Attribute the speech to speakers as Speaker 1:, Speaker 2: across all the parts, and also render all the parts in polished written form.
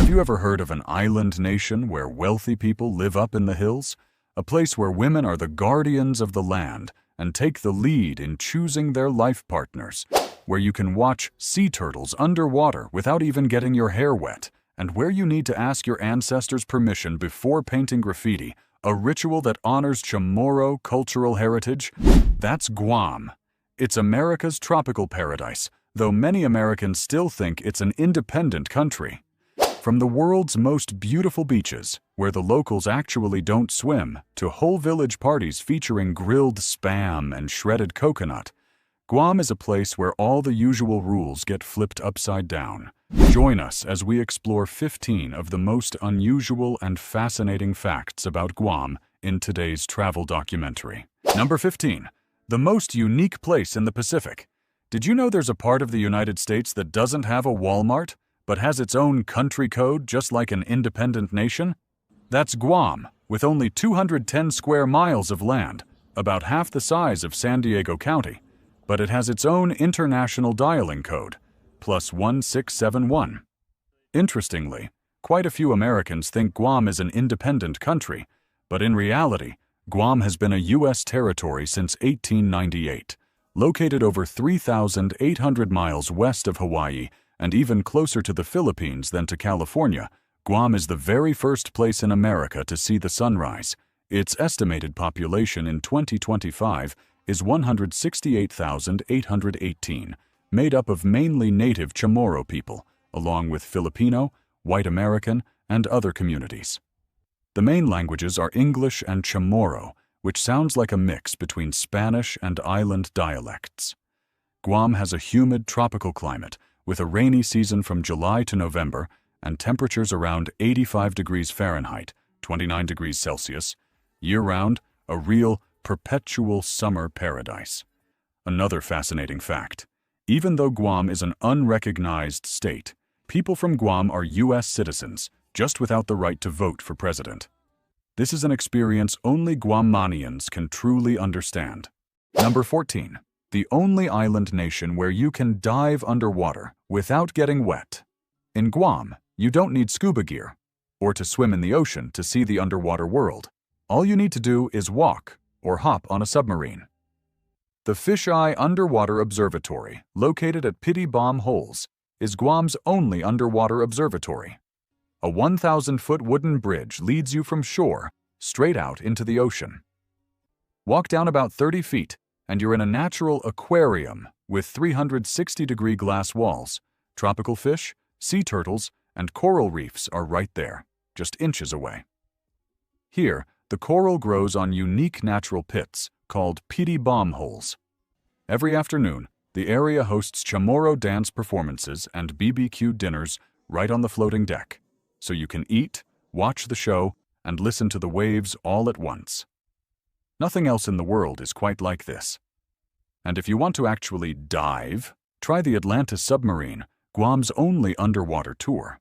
Speaker 1: Have you ever heard of an island nation where wealthy people live up in the hills? A place where women are the guardians of the land and take the lead in choosing their life partners, where you can watch sea turtles underwater without even getting your hair wet, and where you need to ask your ancestors' permission before painting graffiti, a ritual that honors Chamorro cultural heritage. That's Guam. It's America's tropical paradise, though many Americans still think it's an independent country. From the world's most beautiful beaches, where the locals actually don't swim, to whole village parties featuring grilled Spam and shredded coconut, Guam is a place where all the usual rules get flipped upside down. Join us as we explore 15 of the most unusual and fascinating facts about Guam in today's travel documentary. Number 15. The most unique place in the Pacific. Did you know there's a part of the United States that doesn't have a Walmart, but has its own country code just like an independent nation? That's Guam, with only 210 square miles of land, about half the size of San Diego County. But it has its own international dialing code, +1671. Interestingly, quite a few Americans think Guam is an independent country, but in reality, Guam has been a U.S. territory since 1898, located over 3,800 miles west of Hawaii and even closer to the Philippines than to California. Guam is the very first place in America to see the sunrise. Its estimated population in 2025 is 168,818, made up of mainly native Chamorro people, along with Filipino, white American, and other communities. The main languages are English and Chamorro, which sounds like a mix between Spanish and island dialects. Guam has a humid tropical climate, with a rainy season from July to November and temperatures around 85 degrees Fahrenheit, 29 degrees Celsius, year-round, a real perpetual summer paradise. Another fascinating fact: even though Guam is an unrecognized state, people from Guam are U.S. citizens, just without the right to vote for president. This is an experience only Guamanians can truly understand. Number 14. The only island nation where you can dive underwater without getting wet. In Guam, you don't need scuba gear or to swim in the ocean to see the underwater world. All you need to do is walk or hop on a submarine. The Fisheye Underwater Observatory, located at Pity Bomb Holes, is Guam's only underwater observatory. A 1,000-foot wooden bridge leads you from shore straight out into the ocean. Walk down about 30 feet, and you're in a natural aquarium with 360-degree glass walls. Tropical fish, sea turtles, and coral reefs are right there, just inches away. Here, the coral grows on unique natural pits called Pity Bomb Holes. Every afternoon, the area hosts Chamorro dance performances and BBQ dinners right on the floating deck, so you can eat, watch the show, and listen to the waves all at once. Nothing else in the world is quite like this. And if you want to actually dive, try the Atlantis submarine, Guam's only underwater tour.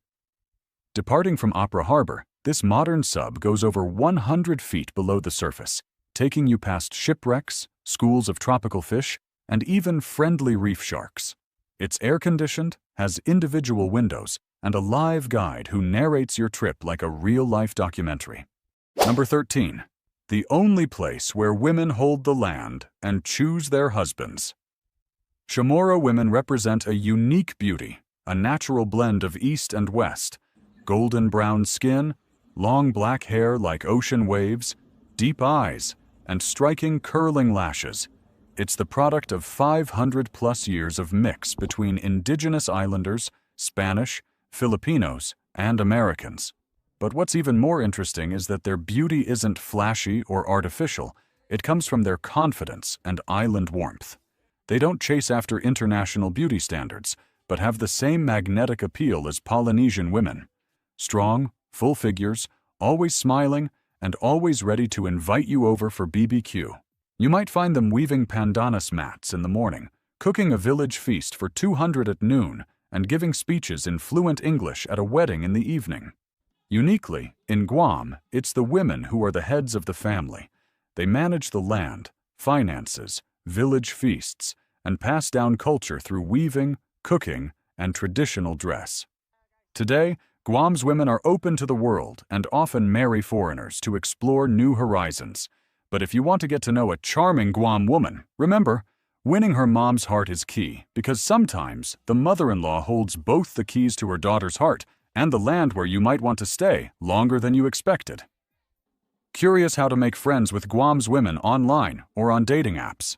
Speaker 1: Departing from Opera Harbor, this modern sub goes over 100 feet below the surface, taking you past shipwrecks, schools of tropical fish, and even friendly reef sharks. It's air-conditioned, has individual windows, and a live guide who narrates your trip like a real-life documentary. Number 13. The only place where women hold the land and choose their husbands. Chamorro women represent a unique beauty, a natural blend of East and West, golden brown skin, long black hair like ocean waves, deep eyes, and striking curling lashes. It's the product of 500-plus years of mix between indigenous islanders, Spanish, Filipinos, and Americans. But what's even more interesting is that their beauty isn't flashy or artificial. It comes from their confidence and island warmth. They don't chase after international beauty standards, but have the same magnetic appeal as Polynesian women. Strong, full figures, always smiling, and always ready to invite you over for BBQ. You might find them weaving pandanus mats in the morning, cooking a village feast for 200 at noon, and giving speeches in fluent English at a wedding in the evening. Uniquely, in Guam, it's the women who are the heads of the family. They manage the land, finances, village feasts, and pass down culture through weaving, cooking, and traditional dress. Today, Guam's women are open to the world and often marry foreigners to explore new horizons. But if you want to get to know a charming Guam woman, remember, winning her mom's heart is key, because sometimes the mother-in-law holds both the keys to her daughter's heart and the land where you might want to stay longer than you expected. Curious how to make friends with Guam's women online or on dating apps?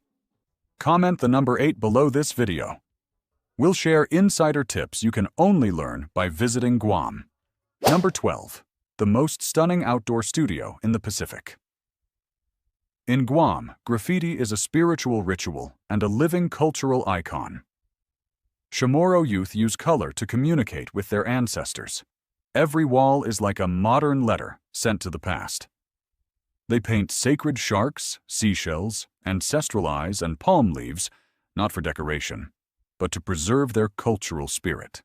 Speaker 1: Comment the number 8 below this video. We'll share insider tips you can only learn by visiting Guam. Number 12. The most stunning outdoor studio in the Pacific. In Guam, graffiti is a spiritual ritual and a living cultural icon. Chamorro youth use color to communicate with their ancestors. Every wall is like a modern letter sent to the past. They paint sacred sharks, seashells, ancestral eyes, and palm leaves, not for decoration, but to preserve their cultural spirit.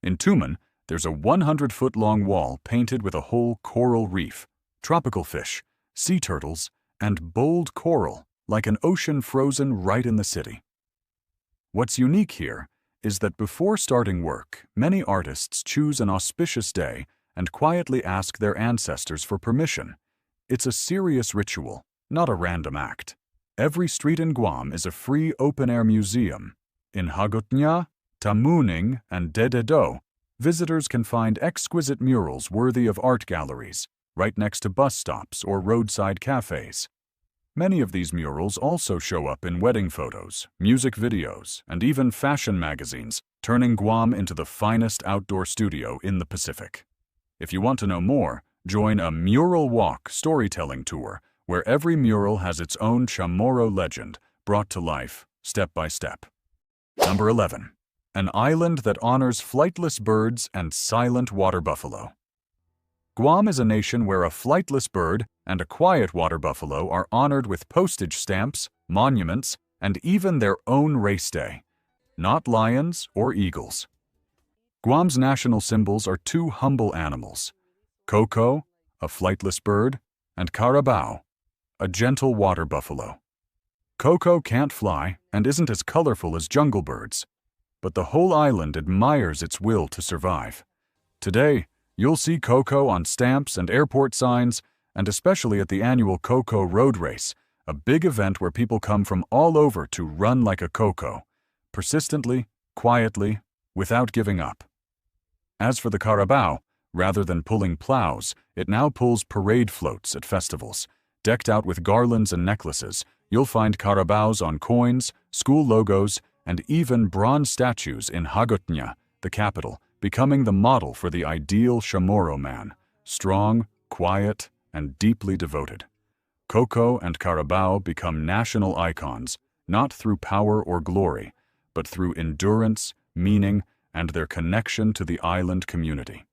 Speaker 1: In Tumen, there's a 100-foot-long wall painted with a whole coral reef, tropical fish, sea turtles, and bold coral, like an ocean frozen right in the city. What's unique here is that before starting work, many artists choose an auspicious day and quietly ask their ancestors for permission. It's a serious ritual, not a random act. Every street in Guam is a free open-air museum. In Hagåtña, Tamuning, and Dededo, visitors can find exquisite murals worthy of art galleries, right next to bus stops or roadside cafes. Many of these murals also show up in wedding photos, music videos, and even fashion magazines, turning Guam into the finest outdoor studio in the Pacific. If you want to know more, join a Mural Walk storytelling tour, where every mural has its own Chamorro legend, brought to life, step by step. Number 11. An island that honors flightless birds and silent water buffalo. Guam is a nation where a flightless bird and a quiet water buffalo are honored with postage stamps, monuments, and even their own race day. Not lions or eagles. Guam's national symbols are two humble animals: Coco, a flightless bird, and Carabao, a gentle water buffalo. Coco can't fly and isn't as colorful as jungle birds, but the whole island admires its will to survive. Today, you'll see Coco on stamps and airport signs, and especially at the annual Coco Road Race, a big event where people come from all over to run like a Coco, persistently, quietly, without giving up. As for the Carabao, rather than pulling plows, it now pulls parade floats at festivals. Decked out with garlands and necklaces, you'll find Carabaos on coins, school logos, and even bronze statues in Hagåtña, the capital, becoming the model for the ideal Chamorro man: strong, quiet, and deeply devoted. Coco and Carabao become national icons, not through power or glory, but through endurance, meaning, and their connection to the island community.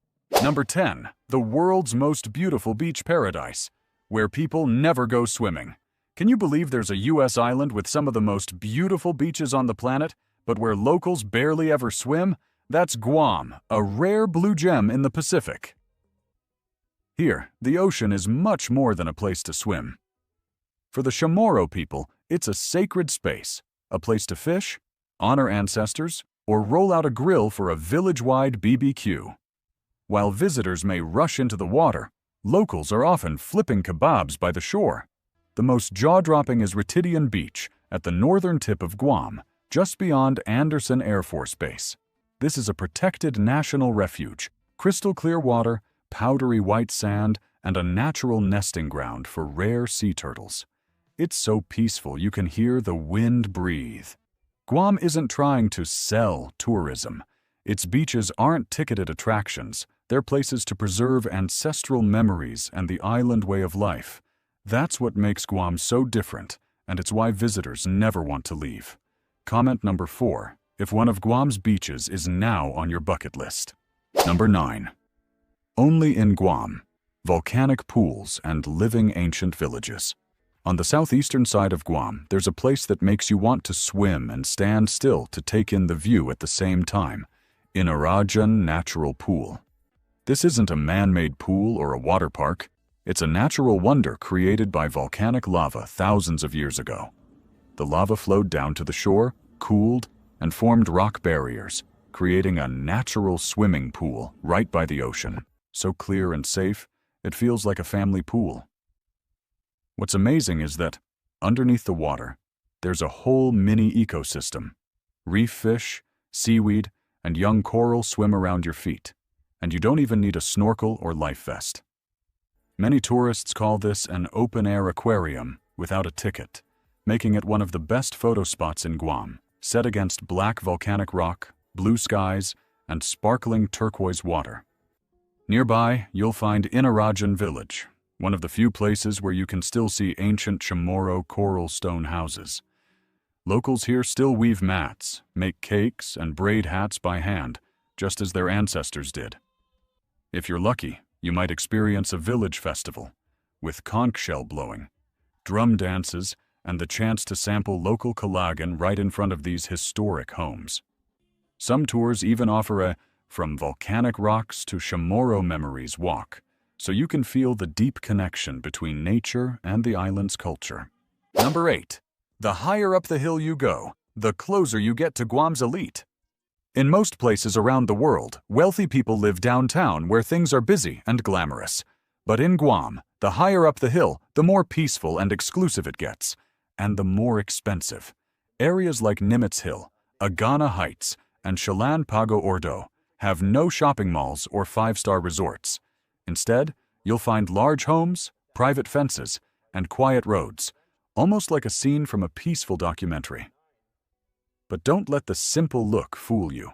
Speaker 1: Number 10. The world's most beautiful beach paradise, where people never go swimming. Can you believe there's a U.S. island with some of the most beautiful beaches on the planet, but where locals barely ever swim? That's Guam, a rare blue gem in the Pacific. Here, the ocean is much more than a place to swim. For the Chamorro people, it's a sacred space, a place to fish, honor ancestors, or roll out a grill for a village-wide BBQ. While visitors may rush into the water, locals are often flipping kebabs by the shore. The most jaw-dropping is Ritidian Beach, at the northern tip of Guam, just beyond Andersen Air Force Base. This is a protected national refuge, crystal clear water, powdery white sand, and a natural nesting ground for rare sea turtles. It's so peaceful you can hear the wind breathe. Guam isn't trying to sell tourism. Its beaches aren't ticketed attractions. They're places to preserve ancestral memories and the island way of life. That's what makes Guam so different, and it's why visitors never want to leave. Comment number 4. If one of Guam's beaches is now on your bucket list. Number 9. Only in Guam. Volcanic pools and living ancient villages. On the southeastern side of Guam, there's a place that makes you want to swim and stand still to take in the view at the same time. Inarajan Natural Pool. This isn't a man-made pool or a water park. It's a natural wonder created by volcanic lava thousands of years ago. The lava flowed down to the shore, cooled, and formed rock barriers, creating a natural swimming pool right by the ocean. So clear and safe, it feels like a family pool. What's amazing is that, underneath the water, there's a whole mini ecosystem. Reef fish, seaweed, and young coral swim around your feet, and you don't even need a snorkel or life vest. Many tourists call this an open-air aquarium without a ticket, making it one of the best photo spots in Guam, set against black volcanic rock, blue skies, and sparkling turquoise water. Nearby, you'll find Inarajan Village, one of the few places where you can still see ancient Chamorro coral stone houses. Locals here still weave mats, make cakes, and braid hats by hand, just as their ancestors did. If you're lucky, you might experience a village festival, with conch shell blowing, drum dances, and the chance to sample local kalagan right in front of these historic homes. Some tours even offer a From Volcanic Rocks to Chamorro Memories walk, so you can feel the deep connection between nature and the island's culture. Number 8. The higher up the hill you go, the closer you get to Guam's elite. In most places around the world, wealthy people live downtown where things are busy and glamorous. But in Guam, the higher up the hill, the more peaceful and exclusive it gets, and the more expensive. Areas like Nimitz Hill, Agana Heights, and Chalan Pago Ordo have no shopping malls or five-star resorts. Instead, you'll find large homes, private fences, and quiet roads, almost like a scene from a peaceful documentary. But don't let the simple look fool you.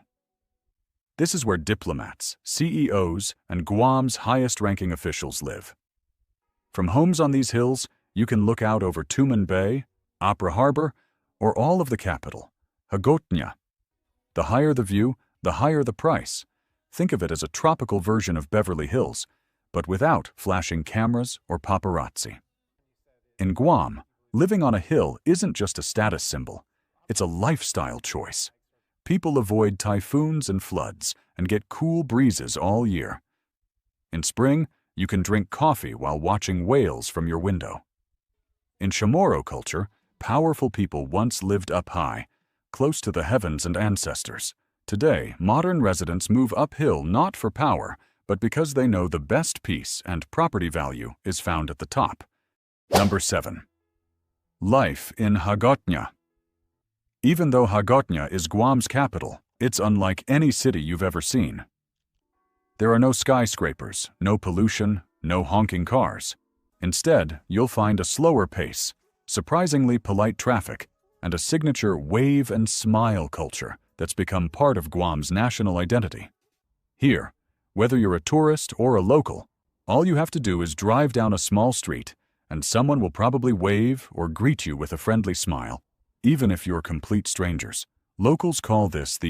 Speaker 1: This is where diplomats, CEOs, and Guam's highest-ranking officials live. From homes on these hills, you can look out over Tuman Bay, Opera Harbor, or all of the capital, Hagåtña. The higher the view, the higher the price. Think of it as a tropical version of Beverly Hills, but without flashing cameras or paparazzi. In Guam, living on a hill isn't just a status symbol, it's a lifestyle choice. People avoid typhoons and floods and get cool breezes all year. In spring, you can drink coffee while watching whales from your window. In Chamorro culture, powerful people once lived up high, close to the heavens and ancestors. Today, modern residents move uphill not for power, but because they know the best peace and property value is found at the top. Number 7. Life in Hagåtña. Even though Hagåtña is Guam's capital, it's unlike any city you've ever seen. There are no skyscrapers, no pollution, no honking cars. Instead, you'll find a slower pace, surprisingly polite traffic, and a signature wave and smile culture that's become part of Guam's national identity. Here, whether you're a tourist or a local, all you have to do is drive down a small street, and someone will probably wave or greet you with a friendly smile, even if you're complete strangers. Locals call this the